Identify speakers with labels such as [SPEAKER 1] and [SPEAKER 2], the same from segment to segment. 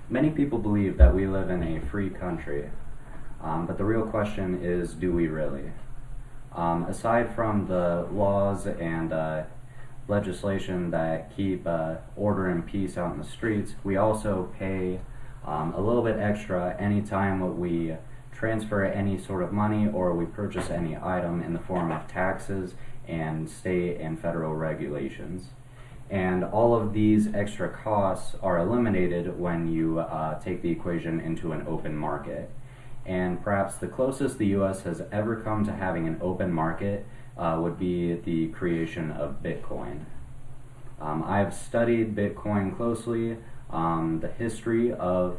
[SPEAKER 1] Many people believe that we live in a free country, but the real question is, do we really? Aside from the laws and legislation that keep order and peace out in the streets, we also pay a little bit extra anytime we transfer any sort of money or we purchase any item in the form of taxes and state and federal regulations. And all of these extra costs are eliminated when you take the equation into an open market. And perhaps the closest the US has ever come to having an open market would be the creation of Bitcoin. I've studied Bitcoin closely, the history of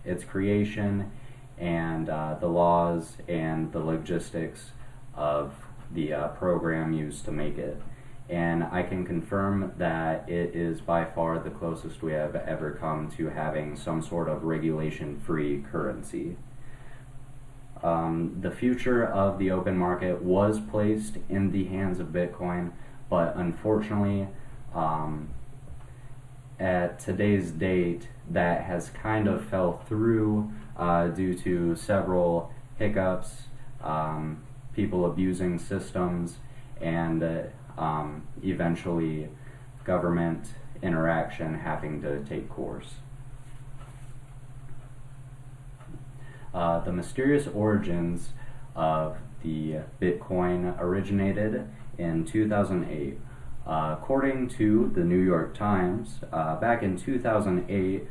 [SPEAKER 1] its creation, and the laws and the logistics of the program used to make it. And I can confirm that it is by far the closest we have ever come to having some sort of regulation-free currency. The future of the open market was placed in the hands of Bitcoin, but unfortunately, at today's date, that has kind of fell through due to several hiccups, people abusing systems, and eventually government interaction having to take course. The mysterious origins of the Bitcoin originated in 2008. According to the New York Times, back in 2008,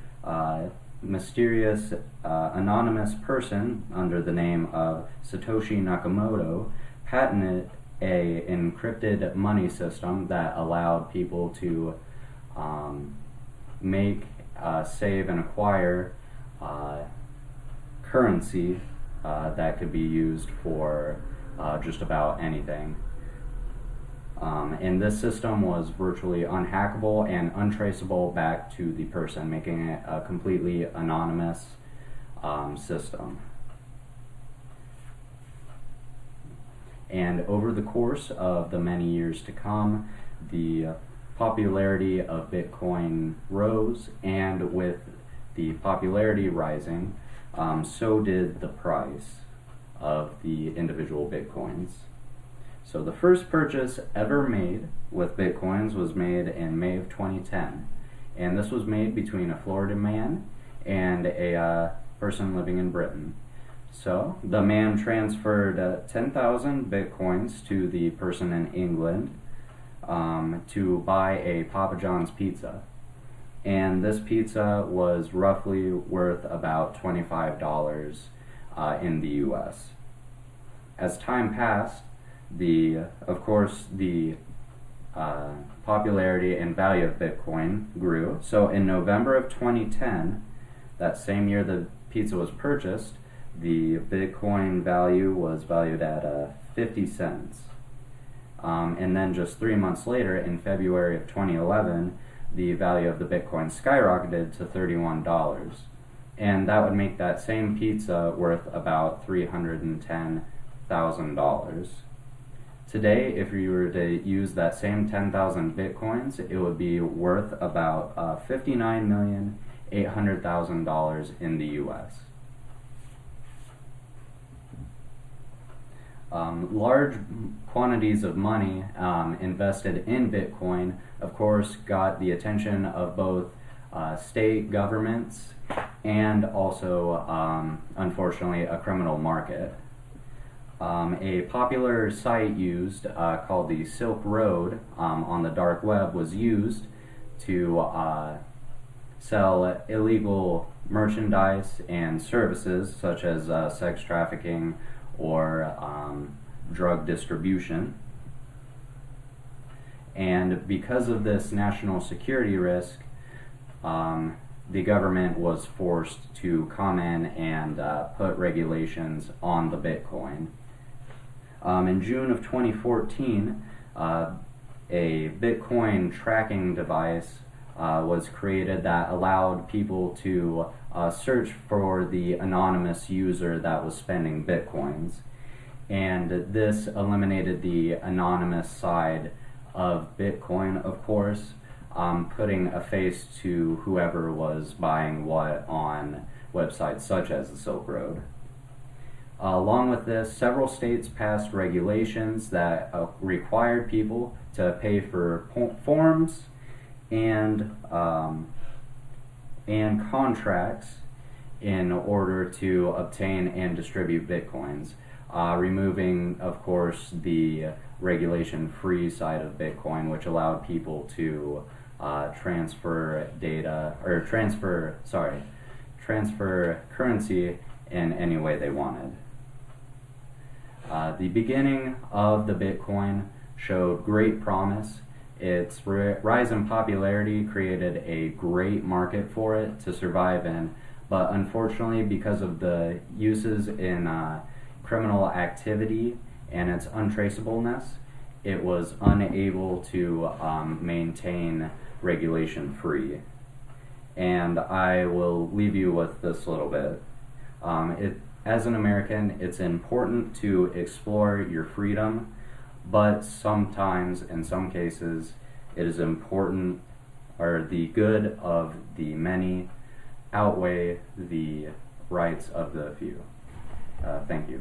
[SPEAKER 1] mysterious anonymous person under the name of Satoshi Nakamoto patented a encrypted money system that allowed people to make, save, and acquire currency that could be used for just about anything. And this system was virtually unhackable and untraceable back to the person, making it a completely anonymous system. And over the course of the many years to come, the popularity of Bitcoin rose, and with the popularity rising, so did the price of the individual Bitcoins. So the first purchase ever made with Bitcoins was made in May of 2010. And this was made between a Florida man and a person living in Britain. So the man transferred 10,000 Bitcoins to the person in England to buy a Papa John's pizza. And this pizza was roughly worth about $25 in the US. As time passed, of course, the popularity and value of Bitcoin grew. So in November of 2010, that same year the pizza was purchased, the Bitcoin value was valued at 50 cents. And then just 3 months later, in February of 2011, the value of the Bitcoin skyrocketed to $31. And that would make that same pizza worth about $310,000. Today, if you were to use that same 10,000 Bitcoins, it would be worth about $59,800,000 in the US. Large quantities of money invested in Bitcoin, of course, got the attention of both state governments and also, unfortunately, a criminal market. A popular site used called the Silk Road on the dark web was used to sell illegal merchandise and services such as sex trafficking or drug distribution. And because of this national security risk, the government was forced to come in and put regulations on the Bitcoin. In June of 2014, a Bitcoin tracking device was created that allowed people to search for the anonymous user that was spending Bitcoins. and this eliminated the anonymous side of Bitcoin, of course, putting a face to whoever was buying what on websites such as the Silk Road. Along with this, several states passed regulations that required people to pay for forms and contracts in order to obtain and distribute Bitcoins, removing, of course, the regulation-free side of Bitcoin, which allowed people to transfer currency in any way they wanted. The beginning of the Bitcoin showed great promise. Its rise in popularity created a great market for it to survive in, but unfortunately, because of the uses in criminal activity and its untraceableness, it was unable to maintain regulation free. And I will leave you with this little bit. As an American, it's important to explore your freedom, but sometimes, in some cases, it is important, or the good of the many outweigh the rights of the few. Thank you.